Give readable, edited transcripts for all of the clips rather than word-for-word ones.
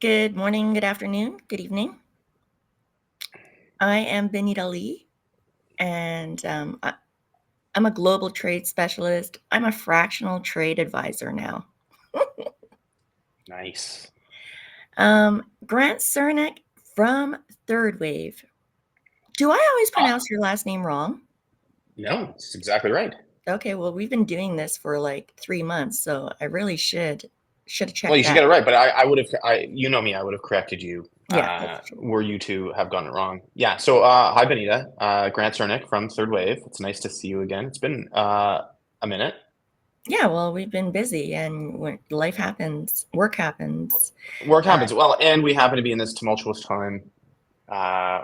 Good morning, good afternoon, good evening. I am Benita and I'm a global trade specialist. I'm a fractional trade advisor now. Nice. Grant Cernick from Third Wave. Do I always pronounce your last name wrong? No, it's exactly right. Okay, well, we've been doing this for like 3 months, so I really should have checked Well, you should that. get it right, but I would have, you know me, I would have corrected you Yeah, that's true. were you to have gotten it wrong. Yeah, so hi, Benita. Grant Cernick from Third Wave. It's nice to see you again. It's been a minute. Yeah, well, we've been busy and when life happens, work happens. Work happens. Well, and we happen to be in this tumultuous time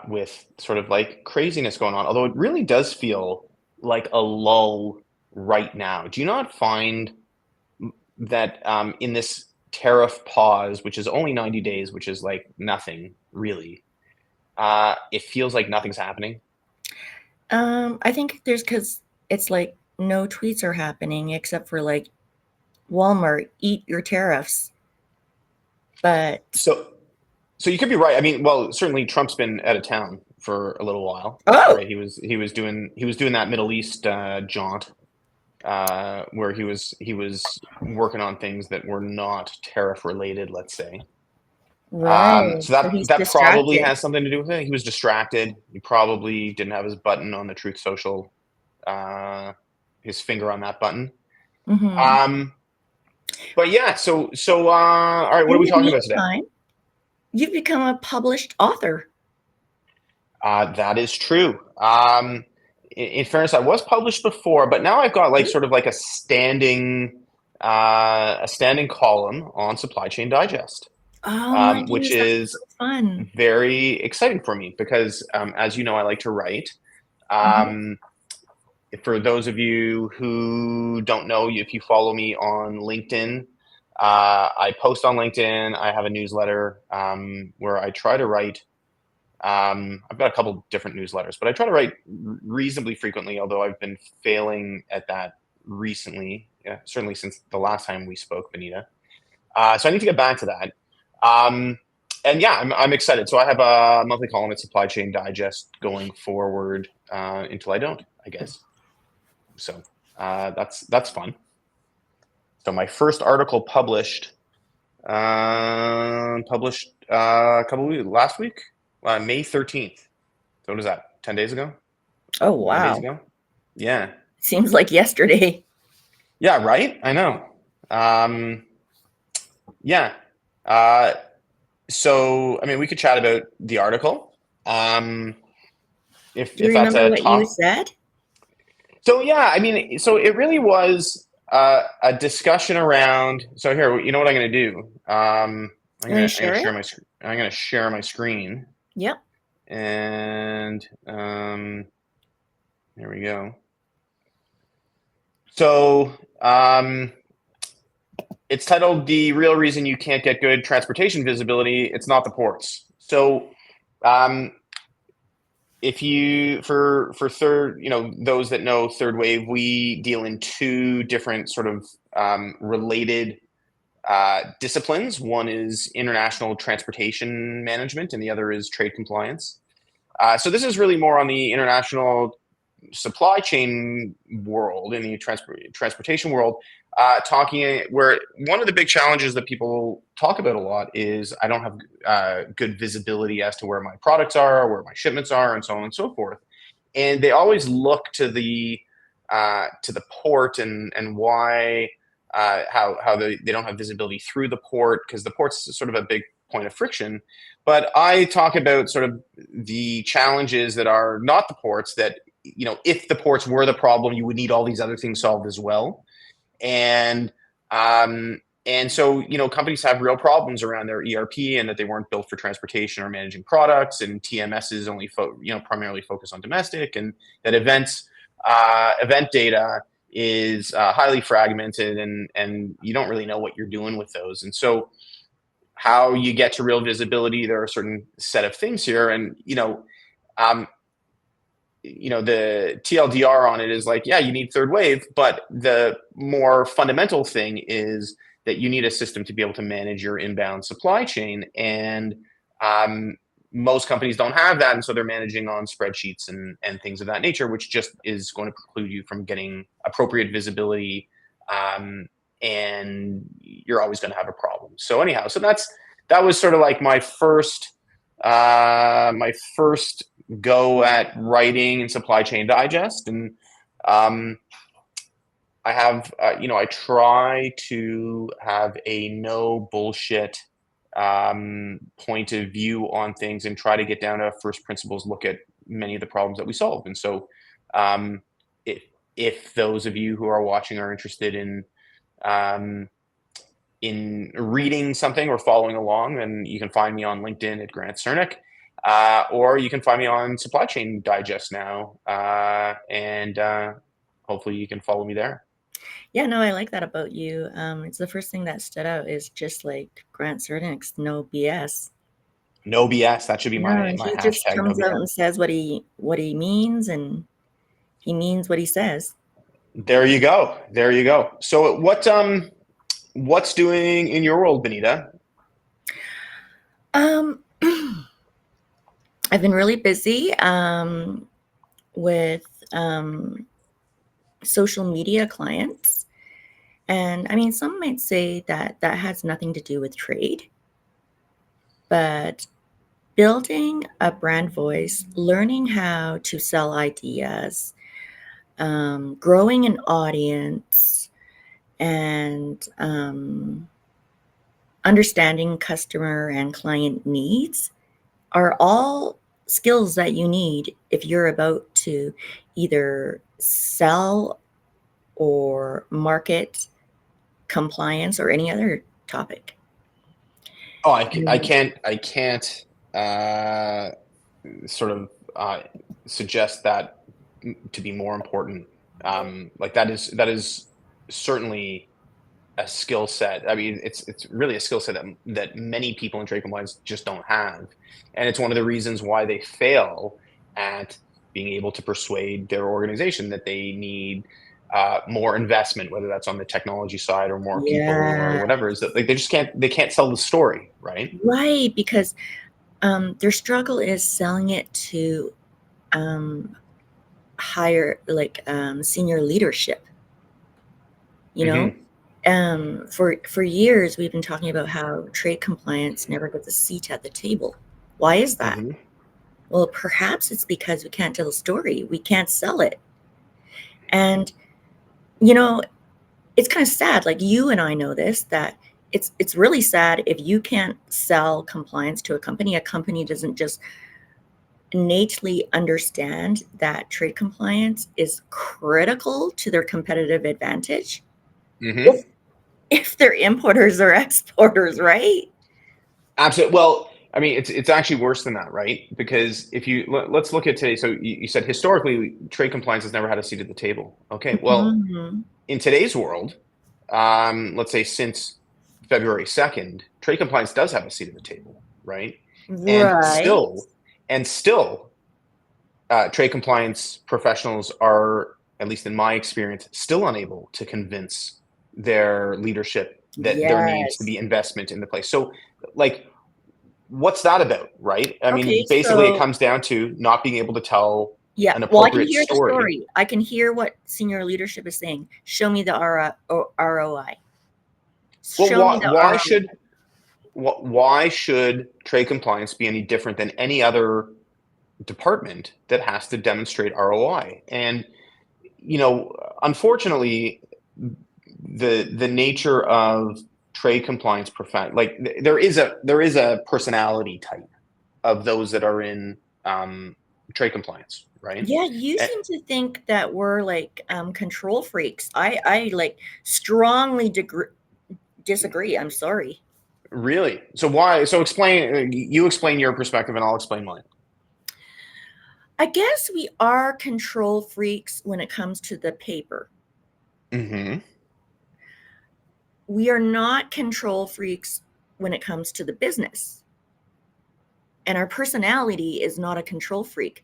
with sort of like craziness going on, although it really does feel like a lull right now. Do you not find that in this tariff pause, which is only 90 days, which is like nothing really, it feels like nothing's happening? I think there's because it's like no tweets are happening except for like Walmart, eat your tariffs. But So you could be right. I mean, well, certainly Trump's been out of town for a little while, oh, right? He was doing that Middle East jaunt where he was working on things that were not tariff related, let's say. right. So So that he's that probably distracted. has something to do with it. He was distracted. He probably didn't have his button on the Truth Social, uh, his finger on that button. Mm-hmm. Um, but yeah, all right, what are In we the talking about today? meantime, you've become a published author. That is true. In fairness, I was published before, but now I've got like sort of like a standing column on Supply Chain Digest, Oh my which goodness, that sounds is so fun. very exciting for me because, as you know, I like to write. Mm-hmm. Um, for those of you who don't know, if you follow me on LinkedIn, I post on LinkedIn. I have a newsletter where I try to write. I've got a couple different newsletters, but I try to write reasonably frequently, although I've been failing at that recently, certainly since the last time we spoke, Benita. So I need to get back to that. Um, and yeah, I'm excited. So I have a monthly column at Supply Chain Digest going forward until I don't, I guess. So that's fun. So my first article published a couple weeks last week, May 13th. So what is that? 10 days ago? Oh 9 days wow, ago? Yeah. seems like yesterday. Yeah, right? I know. Um, yeah. Uh, so I mean we could chat about the article. Um, Do you if that's remember a what you top. said? So yeah, I mean, so it really was a discussion around. So here, you know what I'm going to do? You want to share it? I'm going to share my screen, Yep. and there we go. So it's titled "The Real Reason You Can't Get Good Transportation Visibility. It's Not the Ports." So um, if you for third, those that know Third Wave, we deal in two different sort of related disciplines. One is international transportation management, and the other is trade compliance. So this is really more on the international supply chain world, in the transportation world, talking where one of the big challenges that people talk about a lot is I don't have good visibility as to where my products are, where my shipments are, and so on and so forth. And they always look to the port and why how they don't have visibility through the port, because the port's sort of a big point of friction. But I talk about sort of the challenges that are not the ports, that if the ports were the problem, you would need all these other things solved as well. And so companies have real problems around their ERP, and that they weren't built for transportation or managing products, and TMS is only primarily focused on domestic, and that event data is highly fragmented, and you don't really know what you're doing with those. And so how you get to real visibility, there are a certain set of things here, and um, the TLDR on it is like, yeah, you need Third Wave, but the more fundamental thing is that you need a system to be able to manage your inbound supply chain. And um, most companies don't have that, and so they're managing on spreadsheets and things of that nature, which just is going to preclude you from getting appropriate visibility, and you're always going to have a problem. So anyhow, so that was sort of like my first go at writing and Supply Chain Digest. And I have I try to have a no bullshit point of view on things, and try to get down to first principles, look at many of the problems that we solve. And so um, if those of you who are watching are interested um, in reading something or following along, then you can find me on LinkedIn at Grant Cernick, or you can find me on Supply Chain Digest now, and hopefully you can follow me there. Yeah, no, I like that about you. It's the first thing that stood out is just like Grant Cernick's no BS. No BS. That should be No, my and my he just hashtag. No comes out BS. and says what he means, and he means what he says. There you go. There you go. So what's doing in your world, Benita? Um, I've been really busy with social media clients. And I mean, some might say that that has nothing to do with trade, but building a brand voice, learning how to sell ideas, growing an audience, and understanding customer and client needs are all skills that you need if you're about to either sell or market compliance or any other topic. Oh, Mm. I can't sort of suggest that to be more important. Like that is certainly a skill set. I mean, it's really a skill set that many people in trade compliance just don't have, and it's one of the reasons why they fail at being able to persuade their organization that they need more investment, whether that's on the technology side or more people or Yeah, whatever. Is that like they can't sell the story, right? right. Because their struggle is selling it to um, higher, like senior leadership. You know, Hmm. for years we've been talking about how trade compliance never gets a seat at the table. Why is that? Hmm. Well, perhaps it's because we can't tell a story. We can't sell it. And you know, it's kind of sad. Like you and I know this, that it's really sad if you can't sell compliance to a company. A company doesn't just innately understand that trade compliance is critical to their competitive advantage Hmm. if if they're importers or exporters, right? Absolutely. Well, I mean, it's actually worse than that, right? Because if let's look at today. So you said historically, trade compliance has never had a seat at the table. Okay. Well, Mhm. in today's world, let's say since February 2nd, trade compliance does have a seat at the table, right? And Right. still, trade compliance professionals are, at least in my experience, still unable to convince their leadership that there needs to Yes. be investment in the place. So, like, what's that about, right? I Okay, mean, basically, it so comes down to not being able to tell yeah, an well, I can appropriate hear the story. story. I can hear what senior leadership is saying. Show me the ROI. Well, Show me the ROI. why should trade compliance be any different than any other department that has to demonstrate ROI? And unfortunately, the nature of trade compliance like there is a personality type of those that are in trade compliance, right? Yeah, you Eh, seem to think that we're like control freaks. I like strongly disagree. I'm sorry. really? So why? So explain. You explain your perspective, and I'll explain mine. I guess we are control freaks when it comes to the paper. Hmm. We are not control freaks when it comes to the business. And our personality is not a control freak.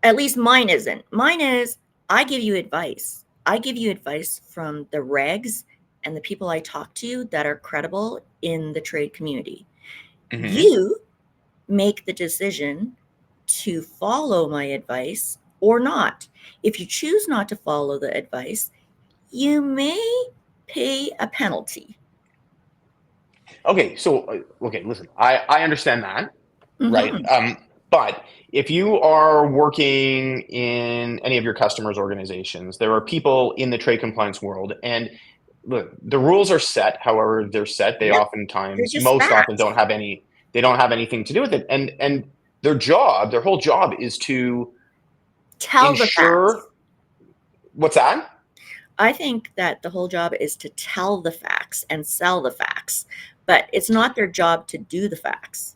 At least mine isn't. Mine is I give you advice. I give you advice from the regs and the people I talk to that are credible in the trade community. Mm-hmm. You make the decision to follow my advice or not. If you choose not to follow the advice, you may pay a penalty. Okay, so okay, listen, I understand that, right? Mm-hmm. But if you are working in any of your customers' organizations, there are people in the trade compliance world, and look, the rules are set. However, they're set. They Yep, they're oftentimes, just most often, facts. don't have any. They don't have anything to do with it, and their whole job, is to Tell the ensure. facts. What's that? I think that the whole job is to tell the facts and sell the facts, but it's not their job to do the facts.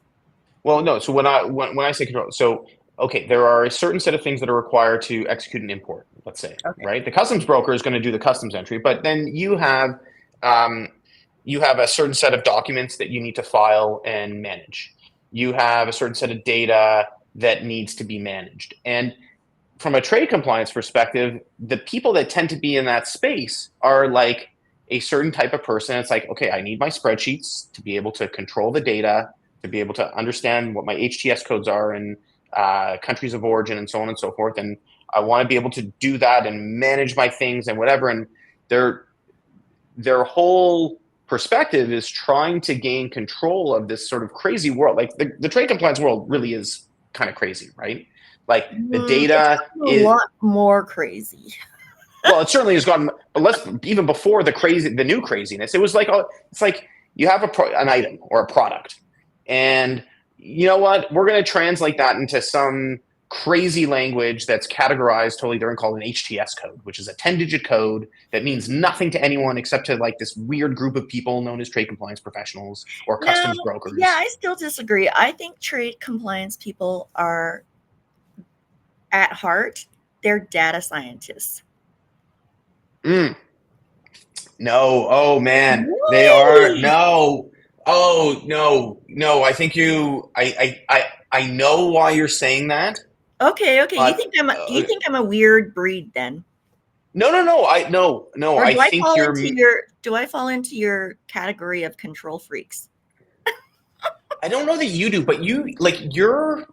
Well, no. So when I say control, so okay, there are a certain set of things that are required to execute an import. Let's say, Okay. right? The customs broker is going to do the customs entry, but then um, you have a certain set of documents that you need to file and manage. You have a certain set of data that needs to be managed, and from a trade compliance perspective, the people that tend to be in that space are like a certain type of person. It's like, okay, I need my spreadsheets to be able to control the data, to be able to understand what my HTS codes are and countries of origin and so on and so forth. And I want to be able to do that and manage my things and whatever. And their their whole perspective is trying to gain control of this sort of crazy world. Like the trade compliance world really is kind of crazy, right? Like the It's data gotten a is, lot more crazy. well, it certainly has gotten, but let's, even before the new craziness, it was like, oh, it's like you have an item or a product, and you know what? We're going to translate that into some crazy language that's categorized totally different, called an HTS code, which is a 10-digit code that means nothing to anyone except to like this weird group of people known as trade compliance professionals or No, customs yeah, brokers. I still disagree. I think trade compliance people are, at heart, they're data scientists. Mm, no, oh man, they are Really? no. Oh no, no. I think I know why you're saying that, Okay, okay. You but think I'm a weird breed then? no, no, no. No. Or I think you're. do I fall into your category of control freaks? I don't know that you do, but you like your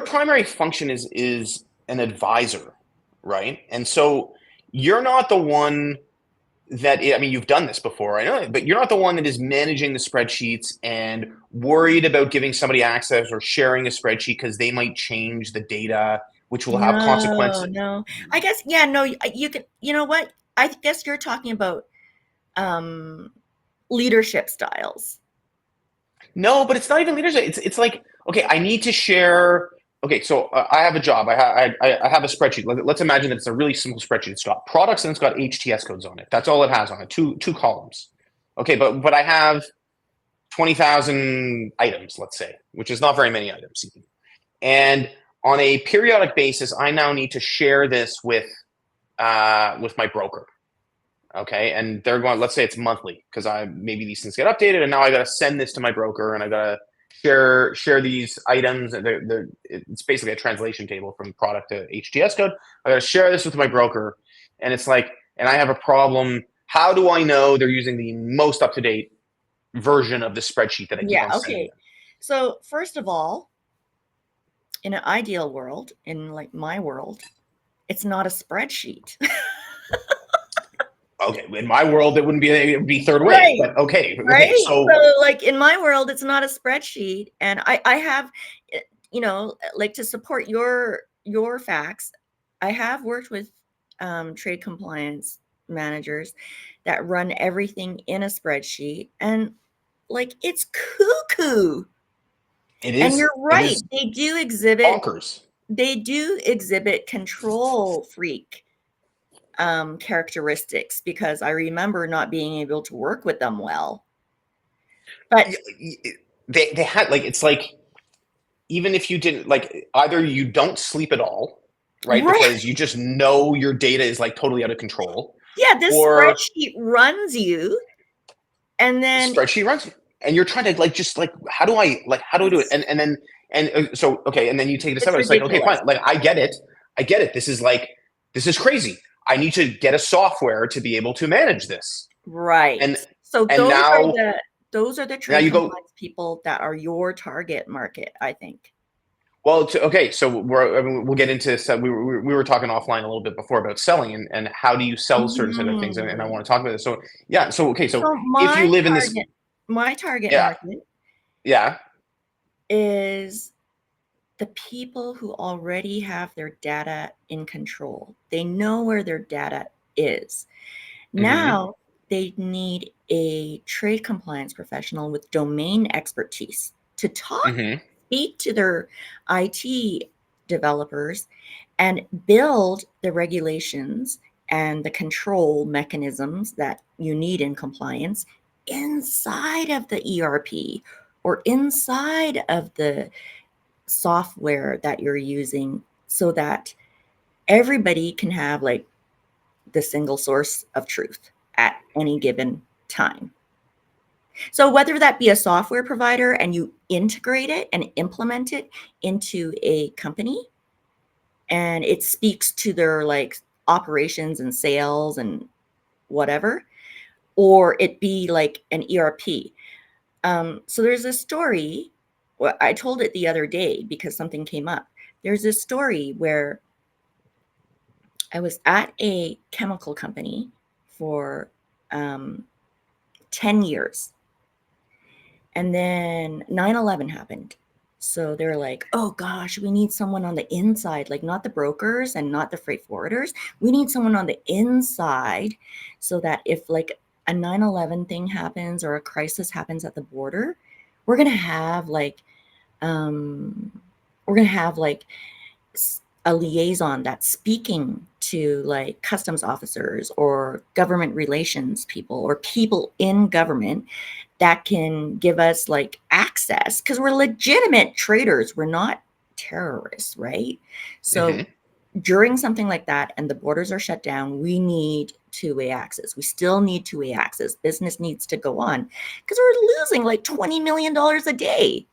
primary function is an advisor, right? And so you're not the one that, I mean, you've done this before, I know, but you're not the one that is managing the spreadsheets and worried about giving somebody access or sharing a spreadsheet because they might change the data, which will have No, consequences. no. I guess, yeah, no, you can, you know what? I guess you're talking about um leadership styles. No, but it's not even leadership. It's like, okay, I need to share. Okay, so I have a job. I have a spreadsheet. Let's imagine that it's a really simple spreadsheet. It's got products and it's got HTS codes on it. That's all it has on it. Two columns. Okay, but I have 20,000 items, let's say, which is not very many items even. And on a periodic basis, I now need to share this with my broker. Okay, and they're going, let's say it's monthly, because I maybe these things get updated, and now I got to send this to my broker, and I got to share these items. And it's basically a translation table from product to HTS code. I got to share this with my broker, and it's like, and I have a problem. How do I know they're using the most up to date version of the spreadsheet that I keep Yeah, on sending okay. them? So, first of all, in an ideal world, in like my world, it's not a spreadsheet. Okay, in my world, it wouldn't be, it would be third wave, Right. but okay, okay, Right? so So, like, in my world, it's not a spreadsheet, and I have, you know, like, to support your facts, I have worked with, trade compliance managers that run everything in a spreadsheet, and, like, it's cuckoo. And you're it right, is bonkers. they do exhibit control freak, characteristics, because I remember not being able to work with them well. But They had like, it's like, even if you didn't, like, either you don't sleep at all, right, right. because you just know your data is like totally out of control, Yeah, this or spreadsheet runs you, and the then spreadsheet runs, and you're trying to like, just like, how do I do it? it's And then and so okay, and then you take it a step. it's It's like, okay, ridiculous. fine, like I get it. This is like, this is crazy. I need to get a software to be able to manage this. Right. And So and now those are the now trade you go. compliance people that are your target market, I think. Well, okay, so I mean, we'll get into some. We were talking offline a little bit before about selling and how do you sell certain set of things, and I Mm. want to talk about this. So yeah, so okay, so So if you live in this, my target yeah, market yeah, is the people who already have their data in control. They know where their data is. mm-hmm, Now they need a trade compliance professional with domain expertise to mm-hmm, speak to their IT developers and build the regulations and the control mechanisms that you need in compliance inside of the ERP or inside of the software that you're using so that everybody can have like the single source of truth at any given time. So whether that be a software provider and you integrate it and implement it into a company and it speaks to their like operations and sales and whatever, or it be like an ERP. So there's a story. Well, I told it the other day because something came up. There's this story where I was at a chemical company for 10 years. And then 9/11 happened. So they're like, oh gosh, we need someone on the inside, like not the brokers and not the freight forwarders. We need someone on the inside so that if like a 9/11 thing happens or a crisis happens at the border, we're going to have like, um, we're going to have like a liaison that's speaking to like customs officers or government relations people or people in government that can give us like access because we're legitimate traders. We're not terrorists, right? So mm-hmm. during something like that and the borders are shut down, we need two-way access. We still need two-way access. Business needs to go on because we're losing like $20 million a day.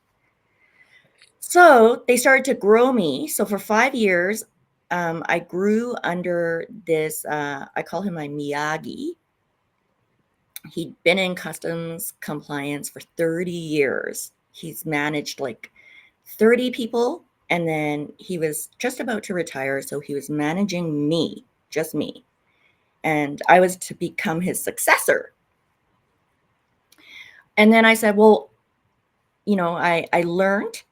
So they started to grow me. So for 5 years, I grew under this, I call him my Miyagi. He'd been in customs compliance for 30 years. He's managed like 30 people, and then he was just about to retire. So he was managing me, just me. And I was to become his successor. And then I said, well, I learned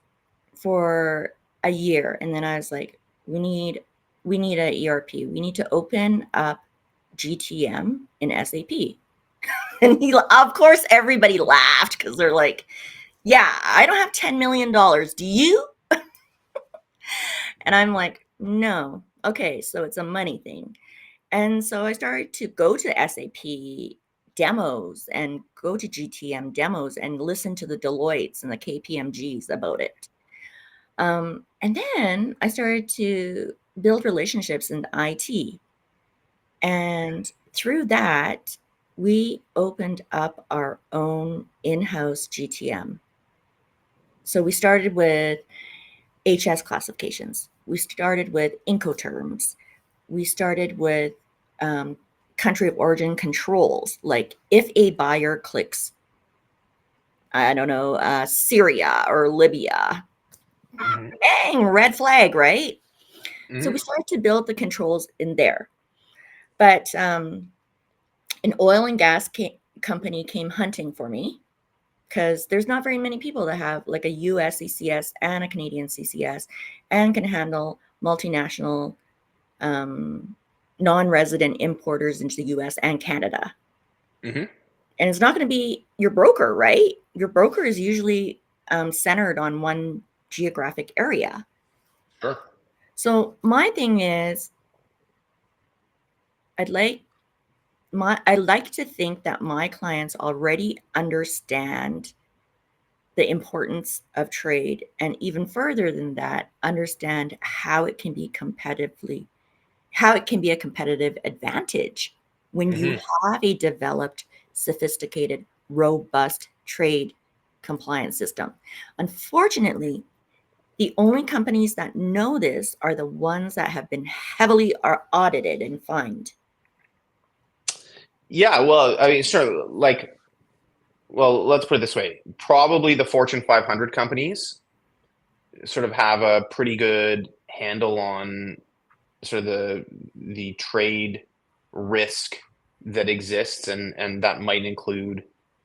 for a year, and then I was like, we need a ERP. We need to open up GTM in SAP. And of course, everybody laughed because they're like, yeah, I don't have $10 million. Do you? And I'm like, no. Okay, so it's a money thing. And so I started to go to SAP demos and go to GTM demos and listen to the Deloittes and the KPMGs about it. And then I started to build relationships in IT. And through that, we opened up our own in-house GTM. So we started with HS classifications. We started with Incoterms. We started with um, country of origin controls. Like if a buyer clicks, I don't know, Syria or Libya, Mm-hmm. bang, red flag, right? So Mm-hmm. we started to build the controls in there. But an oil and gas company came hunting for me because there's not very many people that have like a US CCS and a Canadian CCS and can handle multinational non-resident importers into the US and Canada. Mm-hmm. And it's not going to be your broker, right? Your broker is usually centered on one geographic area. Sure. So my thing is, I'd like I like to think that my clients already understand the importance of trade, and even further than that, understand how it can be a competitive advantage when you Mm-hmm. have a developed, sophisticated, robust trade compliance system. Unfortunately, the only companies that know this are the ones that have been heavily audited and fined. Yeah, well, I mean, sure, like, well, let's put it this way. Probably the Fortune 500 companies sort of have a pretty good handle on sort of the trade risk that exists, and that might include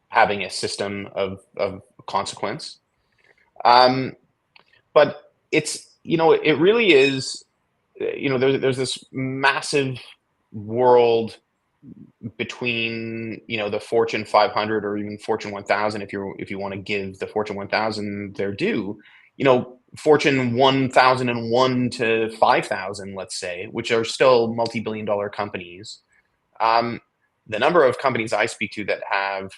having a system of consequence. Um, but it's, it really is, there's this massive world between, the Fortune 500 or even Fortune 1000, if you want to give the Fortune 1000 their due, Fortune 1001 to 5000, let's say, which are still multi-billion dollar companies. Um, the number of companies I speak to that have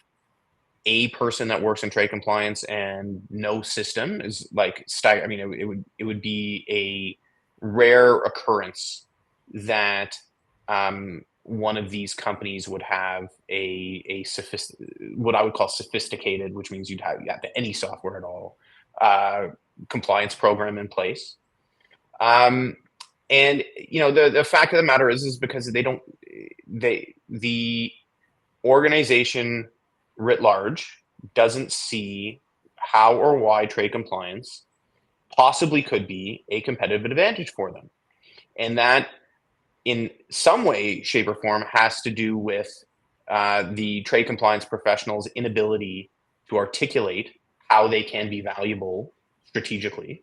a person that works in trade compliance and no system is like I mean, it would be a rare occurrence that one of these companies would have what I would call sophisticated, which means you'd have any software at all, uh, compliance program in place. Um, and the fact of the matter is because the organization writ large doesn't see how or why trade compliance possibly could be a competitive advantage for them. And that, in some way, shape, or form, has to do with the trade compliance professionals' inability to articulate how they can be valuable strategically.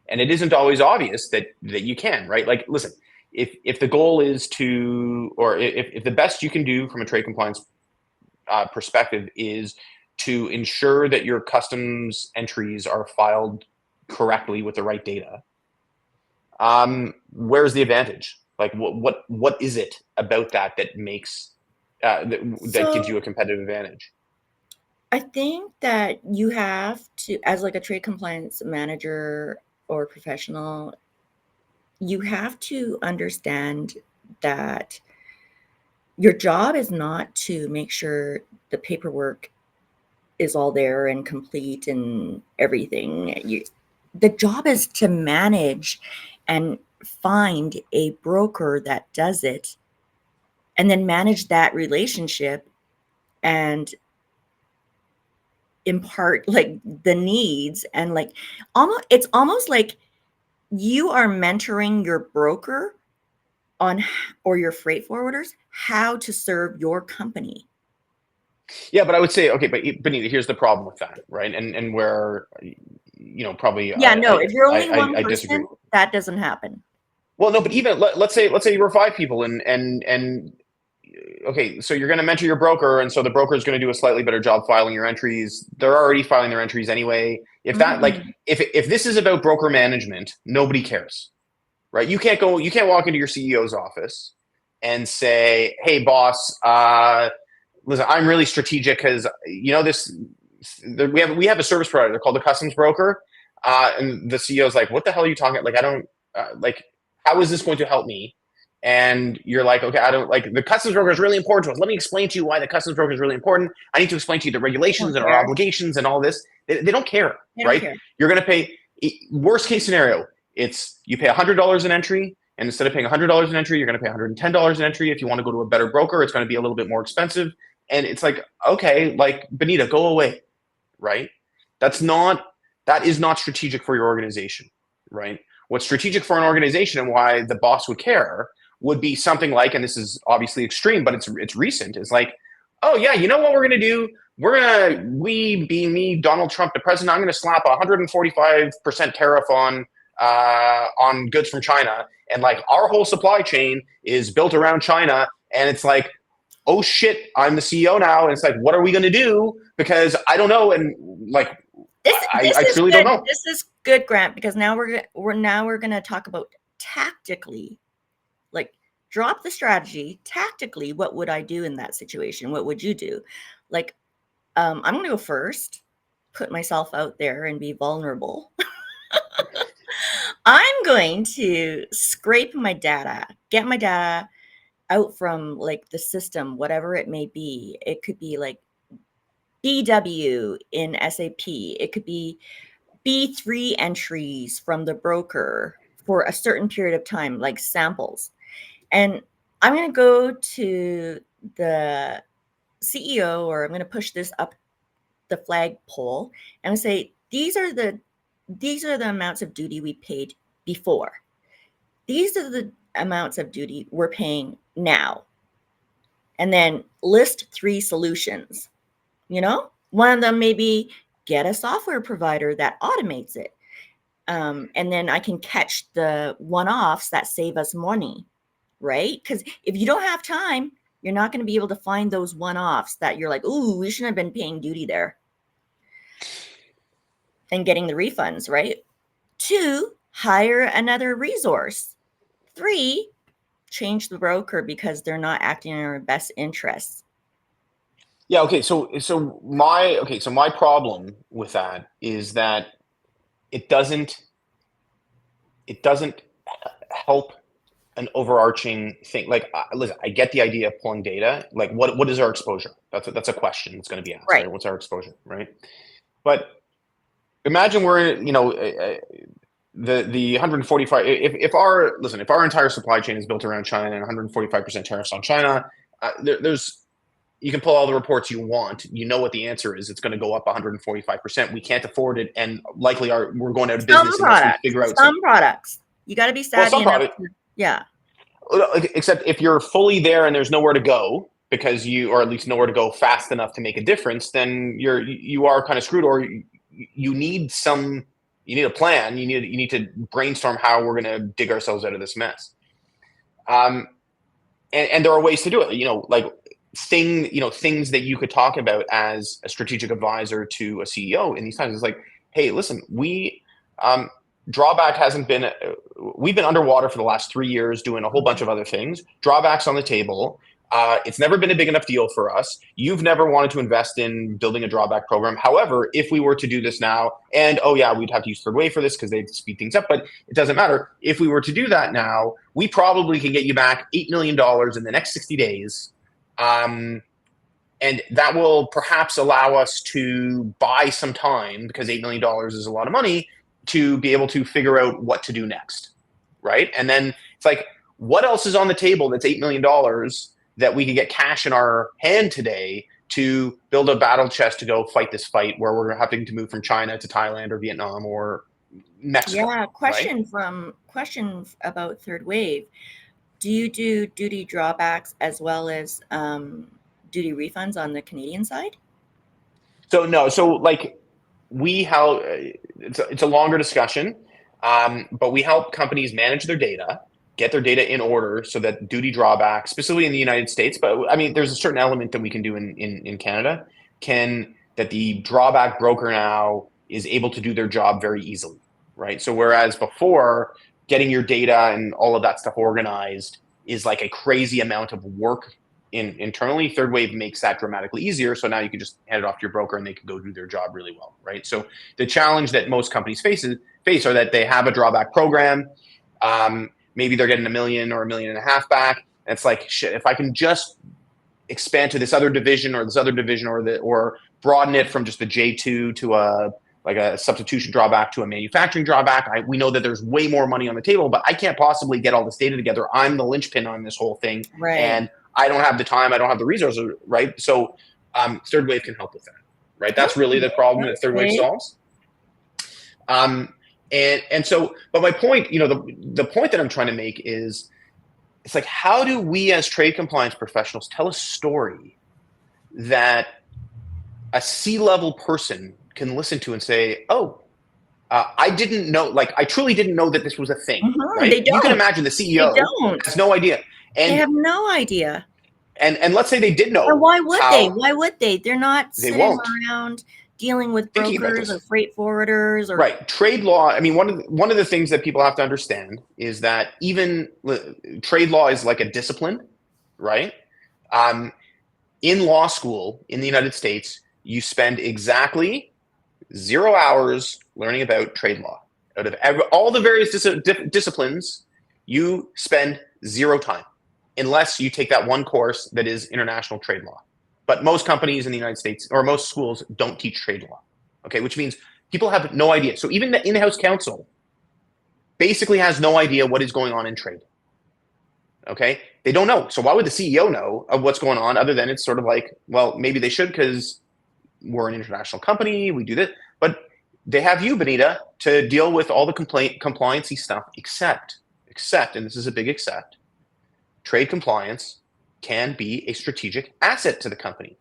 And it isn't always obvious that you can, right? Like, listen, if the goal is to, or if the best you can do from a trade compliance perspective is to ensure that your customs entries are filed correctly with the right data, where's the advantage? Like, what is it about that makes that gives you So a competitive advantage? I think that you have to, as like a trade compliance manager or professional, you have to understand that your job is not to make sure the paperwork is all there and complete and everything. The job is to manage and find a broker that does it and then manage that relationship and impart like the needs and like almost like you are mentoring your broker on or your freight forwarders how to serve your company. Yeah, but I would say, okay, but Benita, here's the problem with that, right? And where probably Yeah, no, if you're I only I, one I disagree. person, that doesn't happen. Well, no, but even let's say you were five people, and okay, so you're going to mentor your broker, and so the broker is going to do a slightly better job filing your entries. They're already filing their entries anyway. If that, like, Mhm. if this is about broker management, nobody cares, right? You can't walk into your CEO's office and say, "Hey, boss, listen, I'm really strategic because this. We have a service provider called the customs broker, and the CEO's like, "What the hell are you talking? Like, I don't like. How is this going to help me?" And you're like, okay, I don't like the customs broker is really important to us. Let me explain to you why the customs broker is really important. I need to explain to you the regulations Don't and our care. obligations and all this. They don't care, They don't right? care. You're going to pay. Worst case scenario, it's you pay $100 an entry, and instead of paying $100 an entry, you're going to pay $110 an entry. If you want to go to a better broker, it's going to be a little bit more expensive. And it's like, okay, like Benita, go away, right? That's not that is not strategic for your organization, right? What's strategic for an organization and why the boss would care would be something like, and this is obviously extreme, but it's recent. It's like, oh yeah, you know what we're gonna do? We being me, Donald Trump, the president, I'm gonna slap 145% tariff on goods from China, and like our whole supply chain is built around China, and it's like, oh shit, I'm the CEO now, and it's like, what are we gonna do? Because I don't know, and like This I is truly don't good. know. This is good, Grant, because now we're going to talk about tactically, like drop the strategy, tactically, what would I do in that situation? What would you do? Like I'm going to go first, put myself out there and be vulnerable. I'm going to scrape my data, get my data out from like the system, whatever it may be. It could be like BW in SAP. It could be B3 entries from the broker for a certain period of time, like samples. And I'm going to go to the CEO, or I'm going to push this up the flagpole and say, these are the amounts of duty we paid before. These are the amounts of duty we're paying now. And then list 3 solutions. One of them may be get a software provider that automates it. And then I can catch the one-offs that save us money, right? Because if you don't have time, you're not going to be able to find those one-offs that you're like, ooh, we shouldn't have been paying duty there and getting the refunds, right? 2, hire another resource. 3, change the broker because they're not acting in our best interests. Yeah. Okay. So my problem with that is that it doesn't help an overarching thing. Like, listen, I get the idea of pulling data. Like, what is our exposure? That's a question that's going to be asked, right? What's our exposure, right? But imagine we're, the 145. If our entire supply chain is built around China and 145% tariffs on China, there's you can pull all the reports you want. You know what the answer is. It's going to go up 145%. We can't afford it, and likely we're going out of business unless we figure out some products. You got to be savvy enough. Yeah. Except if you're fully there and there's nowhere to go because or at least nowhere to go fast enough to make a difference, then you are kind of screwed. Or you need a plan. You need to brainstorm how we're going to dig ourselves out of this mess. And there are ways to do it. Like things that you could talk about as a strategic advisor to a CEO in these times. It's like, hey, listen, drawback hasn't been, we've been underwater for the last 3 years doing a whole bunch of other things. Drawbacks on the table. It's never been a big enough deal for us. You've never wanted to invest in building a drawback program. However, if we were to do this now, and we'd have to use third wave for this because they'd speed things up, but it doesn't matter. If we were to do that now, we probably can get you back $8 million in the next 60 days. And that will perhaps allow us to buy some time, because $8 million is a lot of money, to be able to figure out what to do next, right? And then it's like, what else is on the table that's $8 million that we could get cash in our hand today to build a battle chest to go fight this fight where we're having to move from China to Thailand or Vietnam or Mexico? Yeah, question about third wave. Do you do duty drawbacks as well as duty refunds on the Canadian side? So no, it's a longer discussion, but we help companies manage their data, get their data in order so that duty drawbacks, specifically in the United States, but I mean, there's a certain element that we can do in Canada, that the drawback broker now is able to do their job very easily, right? So whereas before, getting your data and all of that stuff organized is like a crazy amount of work internally, third wave makes that dramatically easier. So now you can just hand it off to your broker and they can go do their job really well, right? So the challenge that most companies face are that they have a drawback program. Maybe they're getting $1 million or $1.5 million back. And it's like, shit, if I can just expand to this other division or broaden it from just the J2 to a substitution drawback to a manufacturing drawback, we know that there's way more money on the table, but I can't possibly get all this data together. I'm the linchpin on this whole thing. Right. And I don't have the time. I don't have the resources, right? So third wave can help with that, right? That's really the problem that third wave solves. And so, but my point, the point that I'm trying to make is, it's like, how do we as trade compliance professionals tell a story that a C-level person can listen to and say, oh, I didn't know, I truly didn't know that this was a thing, right? They don't. You can imagine the CEO has no idea. And they have no idea. And let's say they did know. Or why would they? Why would they? They're not sitting around dealing with brokers or freight forwarders or right. Trade law. I mean, one of the things that people have to understand is that even trade law is like a discipline, right? In law school in the United States, you spend exactly 0 hours learning about trade law. Out of all the various disciplines, you spend 0 time, unless you take that one course that is international trade law. But most companies in the United States, or most schools, don't teach trade law, okay? Which means people have no idea. So even the in-house counsel basically has no idea what is going on in trade, okay? They don't know. So why would the CEO know of what's going on other than it's sort of like, well, maybe they should because we're an international company, we do this. But they have you, Benita, to deal with all the compliance-y stuff, except, and this is a big except, trade compliance can be a strategic asset to the company.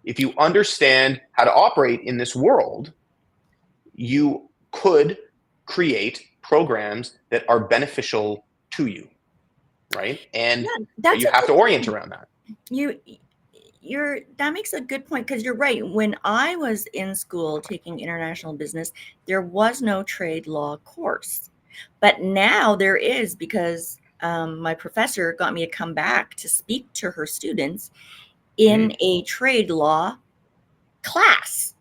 If you understand how to operate in this world, you could create programs that are beneficial to you, right? And Yeah, but that's you a have to good orient point. around that. That makes a good point because you're right. When I was in school taking international business, there was no trade law course, but now there is because my professor got me to come back to speak to her students in Mm-hmm. a trade law class.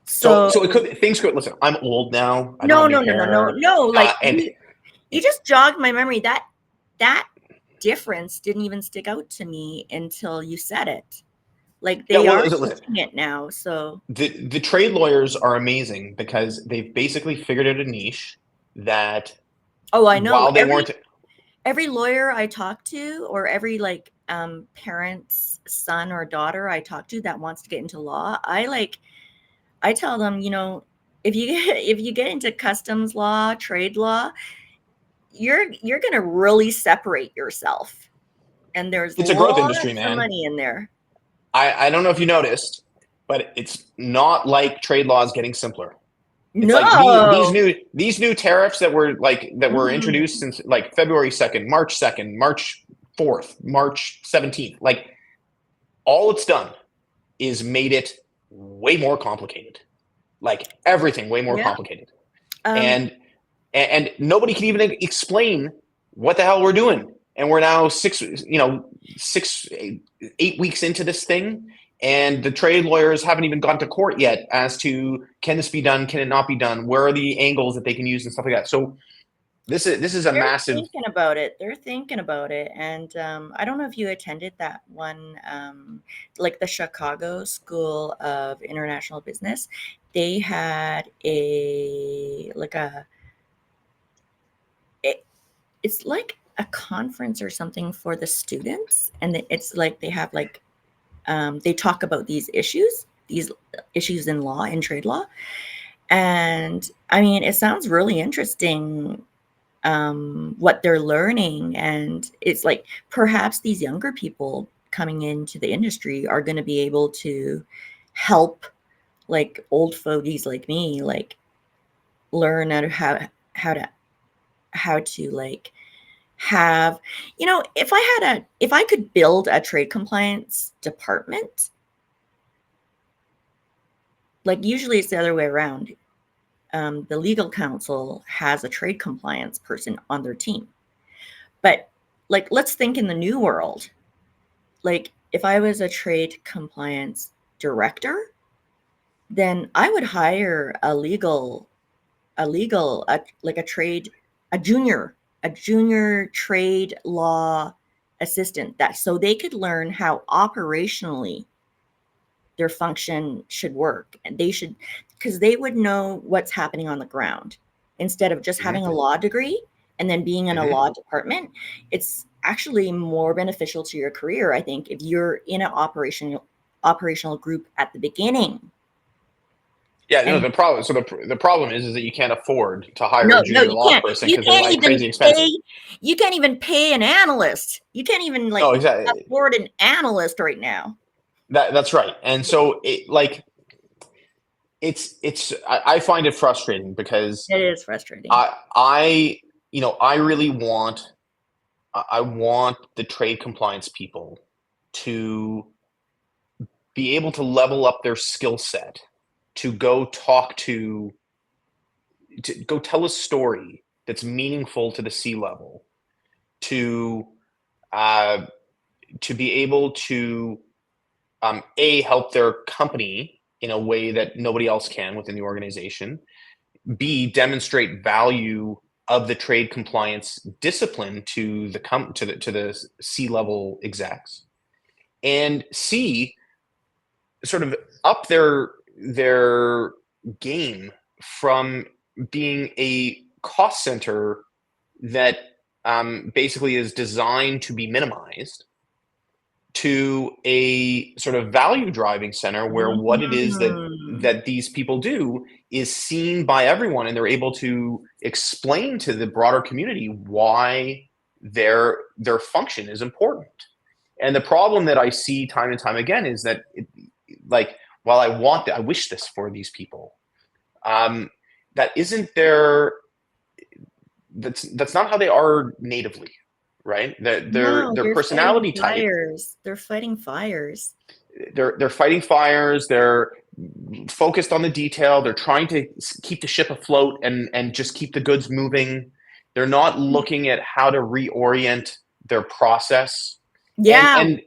So it So could things could listen. I'm old now. I don't no, have any no, no, no, no, hair, no. Like and you just jogged my memory. That difference didn't even stick out to me until you said it. Like yeah. they Well, are listen. teaching it now. So The trade lawyers are amazing because they've basically figured out a niche that oh, I know. while they weren't Every lawyer I talk to or every like parent's son or daughter I talk to that wants to get into law, I tell them, if you if you get into customs law, trade law, you're going to really separate yourself. And there's it's a growth industry, lots of man. money in there. I don't know if you noticed, but it's not like trade laws getting simpler. It's like No. these new tariffs that were introduced Mm. since like February 2nd, March 2nd, March 4th, March 17th. Like all it's done is made it way more complicated. Like everything way more Yeah. complicated. Um, And nobody can even explain what the hell we're doing. And we're now 8 weeks into this thing, and the trade lawyers haven't even gone to court yet as to can this be done, can it not be done, where are the angles that they can use and stuff like that. So this is a they're massive. thinking about it. They're thinking about it. And I don't know if you attended that one, like the Chicago School of International Business. They had it, it's like a conference or something for the students. And it's like they have like, they talk about these issues in law, in trade law. And I mean, it sounds really interesting what they're learning. And it's like perhaps these younger people coming into the industry are going to be able to help like old fogies like me, like learn how to how to like have if I could build a trade compliance department, like usually it's the other way around. The legal counsel has a trade compliance person on their team. But like, let's think in the new world. Like, if I was a trade compliance director, then I would hire like a junior trade law assistant that so they could learn how operationally their function should work. And because they would know what's happening on the ground instead of just having a Mhm, law degree and then being in a mhm. law department. It's actually more beneficial to your career, I think, if you're in an operational group at the beginning. Yeah, no, And the problem is that you can't afford to hire a no, junior you law can't. person because they're like crazy expensive. You can't even pay an analyst. You can't even like No, exactly. afford an analyst right now. That's right. And so I find it frustrating because It is frustrating. I really want I want the trade compliance people to be able to level up their skill set to go tell a story that's meaningful to the C level, to uh, to be able to help their company in a way that nobody else can within the organization, B, demonstrate value of the trade compliance discipline to the C level execs, and C, sort of up their game from being a cost center that basically is designed to be minimized to a sort of value driving center where what it is Mm. that these people do is seen by everyone, and they're able to explain to the broader community why their function is important. And the problem that I see time and time again is that like, while I wish this for these people, that isn't their that's not how they are natively, right? No, Their you're fighting personality type, fires. They're fighting fires. they're fighting fires, they're focused on the detail, they're trying to keep the ship afloat and just keep the goods moving. They're not looking at how to reorient their process. and Yeah, and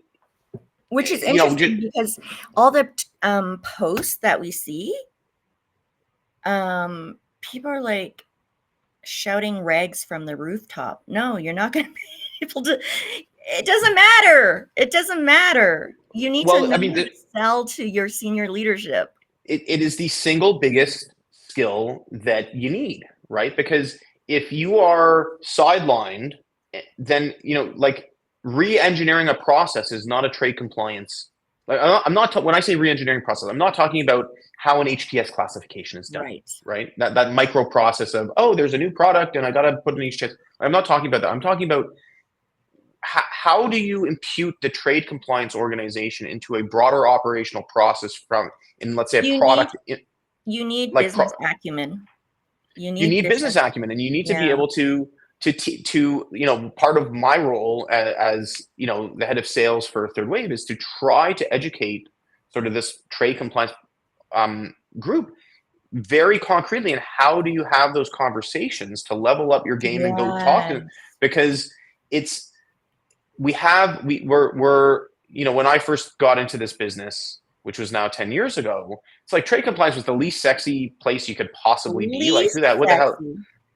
which is you know, interesting because all the posts that we see, people are like shouting rags from the rooftop. No, you're not going to be able to. It doesn't matter. It doesn't matter. You need to well, know I mean, how to sell to your senior leadership. it is the single biggest skill that you need, right? Because if you are sidelined, then like, re-engineering a process is not a trade compliance. Like, I'm not when I say re-engineering process, I'm not talking about how an HTS classification is done, Right. right? That micro process of, oh, there's a new product and I got to put an HTS. I'm not talking about that. I'm talking about how do you impute the trade compliance organization into a broader operational process from, in, let's say, a You need product, you need like business acumen. You you need need business. business acumen, and you need to be Yeah. able to part of my role as the head of sales for Third Wave is to try to educate sort of this trade compliance group very concretely, and how do you have those conversations to level up your game and go talk to them, Yes. because it's we're when I first got into this business, which was now 10 years ago, it's like trade compliance was the least sexy place you could possibly be. Like, Least what the hell?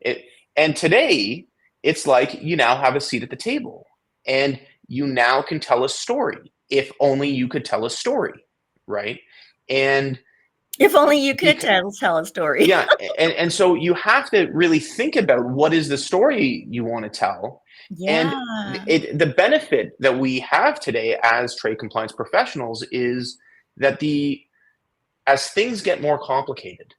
sexy. And today, it's like you now have a seat at the table, and you now can tell a story. If only you could tell a story, right? And If only you could because, tell a story. yeah, and so you have to really think about what is the story you want to tell. And Yeah. the benefit that we have today as trade compliance professionals is that as things get more complicated,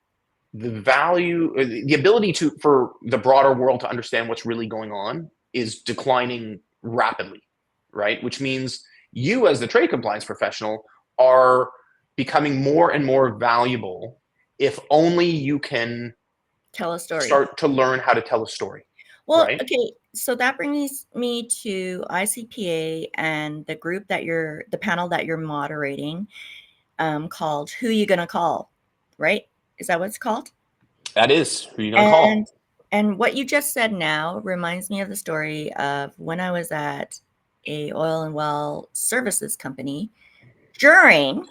the ability for the broader world to understand what's really going on is declining rapidly, right? Which means you, as the trade compliance professional, are becoming more and more valuable if only you can Tell a story. start to learn how to tell a story, Well, right? okay, so that brings me to ICPA and the group the panel that you're moderating, called Who You Gonna Call, right? Is that what it's called? That is who you're going to And call. and what you just said now reminds me of the story of when I was at a oil and well services company during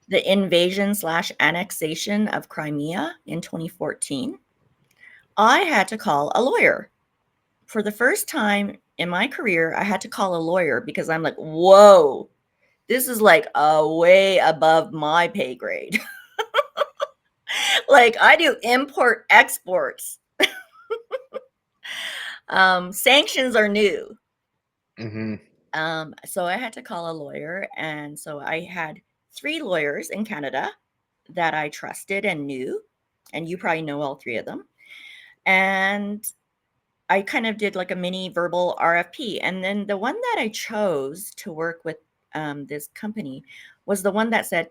the invasion/annexation of Crimea in 2014. I had to call a lawyer. For the first time in my career, I had to call a lawyer because I'm like, whoa, this is like way above my pay grade. Like, I do import exports. Sanctions are new. Mm-hmm. So I had to call a lawyer. And so I had 3 lawyers in Canada that I trusted and knew. And you probably know all 3 of them. And I kind of did like a mini verbal RFP. And then the one that I chose to work with this company was the one that said,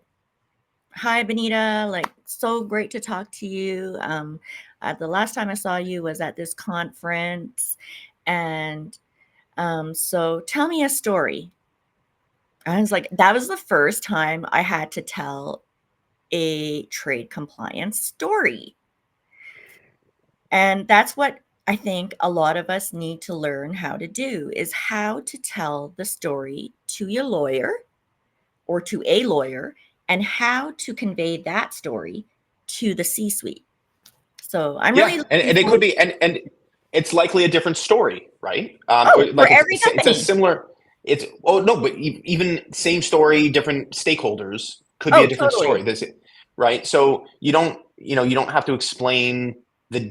"Hi, Benita, like, so great to talk to you. The last time I saw you was at this conference. And so tell me a story." I was like, that was the first time I had to tell a trade compliance story. And that's what I think a lot of us need to learn how to do, is how to tell the story to your lawyer or to a lawyer, and how to convey that story to the C-suite. So I'm really Yeah, looking and it could forward. be, and it's likely a different story, right? Oh, for Like, every it's a company. similar. It's, oh no, but even same story, different stakeholders could be a Oh, different story. totally. Right? So you don't have to explain the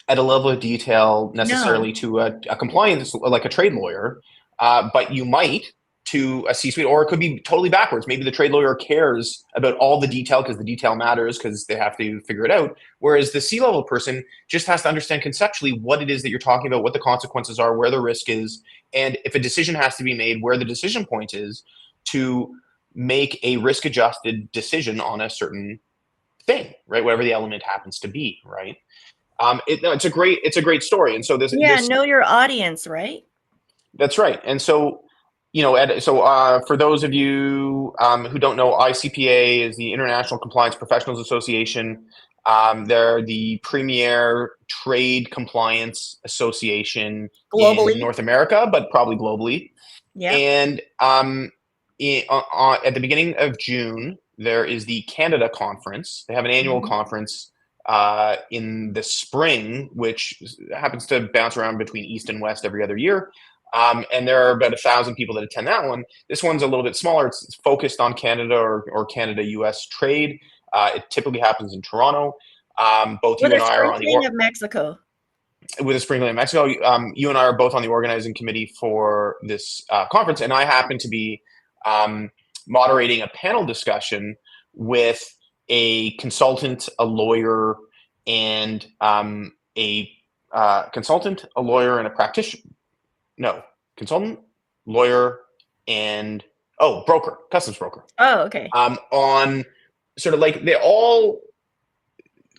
at a level of detail No. necessarily to a compliance, like a trade lawyer, but you might to a C-suite, or it could be totally backwards. Maybe the trade lawyer cares about all the detail because the detail matters because they have to figure it out. Whereas the C-level person just has to understand conceptually what it is that you're talking about, what the consequences are, where the risk is, and if a decision has to be made, where the decision point is to make a risk-adjusted decision on a certain thing, right? Whatever the element happens to be, right? It's a great story, and so Yeah, this know your audience, right? that's right. And so, for those of you who don't know, ICPA is the International Compliance Professionals Association. They're the premier trade compliance association in Globally. North America, but probably globally. Yeah. And at the beginning of June, there is the Canada conference. They have an annual Mhm. conference in the spring, which happens to bounce around between East and West every other year. And there are about 1,000 people that attend that one. This one's a little bit smaller. It's focused on Canada or Canada-U.S. trade. It typically happens in Toronto. Both With you a and I are on sprinkling of Mexico. with a sprinkling in Mexico. You and I are both on the organizing committee for this conference, and I happen to be moderating a panel discussion with a consultant, a lawyer, and a lawyer, and a practitioner. No, consultant, lawyer, and broker, customs broker. Oh, okay. On sort of like they all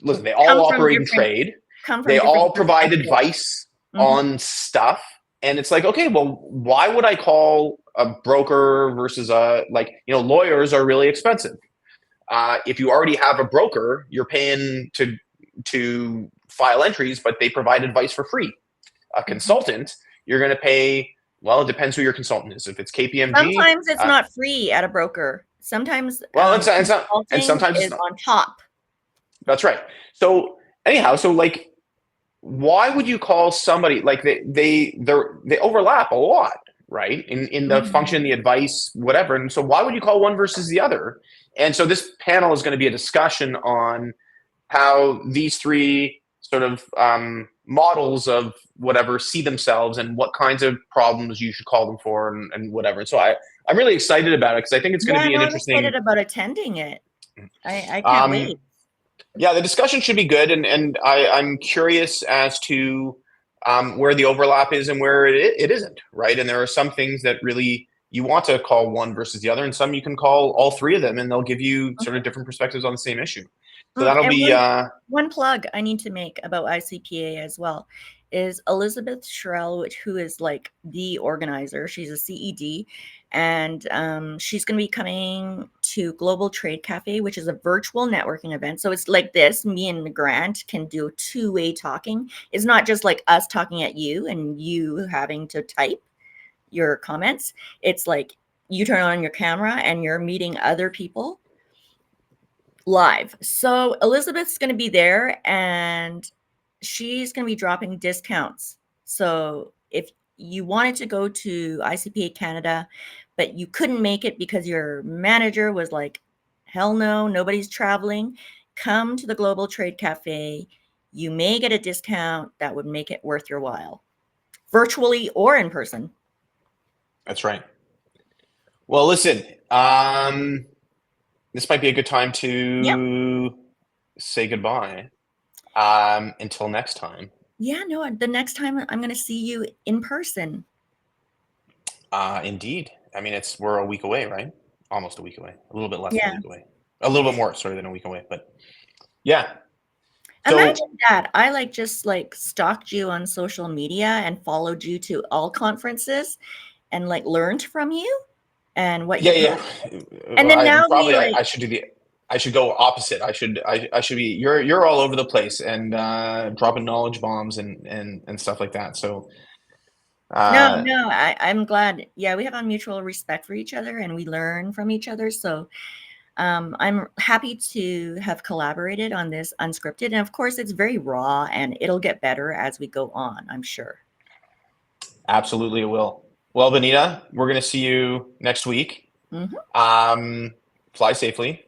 Come from operate in different trade. come from They all different provide perspectives. advice Mhm. on stuff. And it's like, okay, well, why would I call a broker versus lawyers are really expensive. If you already have a broker, you're paying to file entries, but they provide advice for free. A Mhm. consultant, you're going to pay. Well, it depends who your consultant is. If it's KPMG, Sometimes it's not free at a broker. Sometimes, well, it's not, and consulting sometimes it's is not. on top. That's right. So anyhow, why would you call somebody like they overlap a lot, right? In the Mhm. function, the advice, whatever. And so why would you call one versus the other? And so this panel is going to be a discussion on how these three sort of models of whatever see themselves and what kinds of problems you should call them for and whatever. And so I'm really excited about it because I think it's going to Yeah, be an no, I'm interesting excited about attending it. I can't um, wait. yeah, the discussion should be good, and I'm curious as to where the overlap is and where it isn't, right? And there are some things that really you want to call one versus the other, and some you can call all three of them, and they'll give you sort of different perspectives on the same issue. So that'll And be one plug I need to make about ICPA as well is Elizabeth Sherrill, who is like the organizer. She's a CED, and she's going to be coming to Global Trade Cafe, which is a virtual networking event. So it's like this: me and Grant can do two-way talking. It's not just like us talking at you and you having to type your comments. It's like you turn on your camera and you're meeting other people live. So Elizabeth's going to be there and she's going to be dropping discounts. So if you wanted to go to ICPA Canada, but you couldn't make it because your manager was like, hell no, nobody's traveling, come to the Global Trade Cafe. You may get a discount that would make it worth your while, virtually or in person. that's right. Well, listen, this might be a good time Yep. to say goodbye. Until next time. Yeah, no, the next time I'm going to see you in person. Indeed. I mean, we're a week away, right? Almost a week away. A little bit less than a Yeah. week away. A little bit more, sorry, than a week away. But yeah. Imagine So that. I like just like stalked you on social media and followed you to all conferences and like learned from you and what you yeah, post. yeah. And then now we I like, should I should go opposite. I should be you're all over the place and dropping knowledge bombs and stuff like that. So no, uh no, I'm glad. Yeah, we have a mutual respect for each other and we learn from each other. So I'm happy to have collaborated on this unscripted. And of course, it's very raw and it'll get better as we go on, I'm sure. absolutely it will. Well, Benita, we're gonna see you next week. Hmm. Fly safely.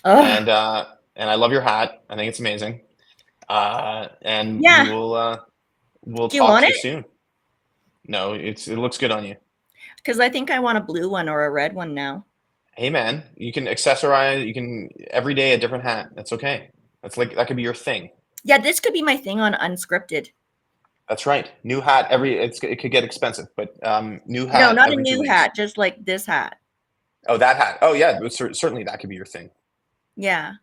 Oh, And I love your hat. I think it's amazing. And we Yeah. will we'll Do you talk want to you it? soon. No, it looks good on you. Because I think I want a blue one or a red one now. Hey man, you can accessorize. You can every day a different hat. That's okay. That's like that could be your thing. Yeah, this could be my thing on Unscripted. That's right. New hat it could get expensive, but new No, hat not a every two new weeks. hat, just like this hat. Oh, that hat. Oh yeah, certainly that could be your thing. Yeah.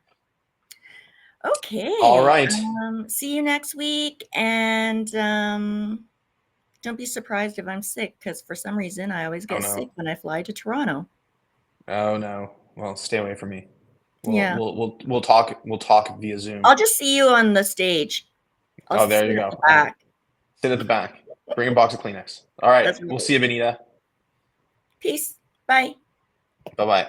All Okay. right. See you next week. And don't be surprised if I'm sick, because for some reason I always Oh get sick no. when I fly to Toronto. Oh no. Well, stay away from me. Yeah. We'll talk. We'll talk via Zoom. I'll just see you on the stage. I'll Oh, sit there you at go. the All right. back. Sit at the back. Bring a box of Kleenex. All right. That's We'll right. see you, Benita. Peace. Bye. Bye bye.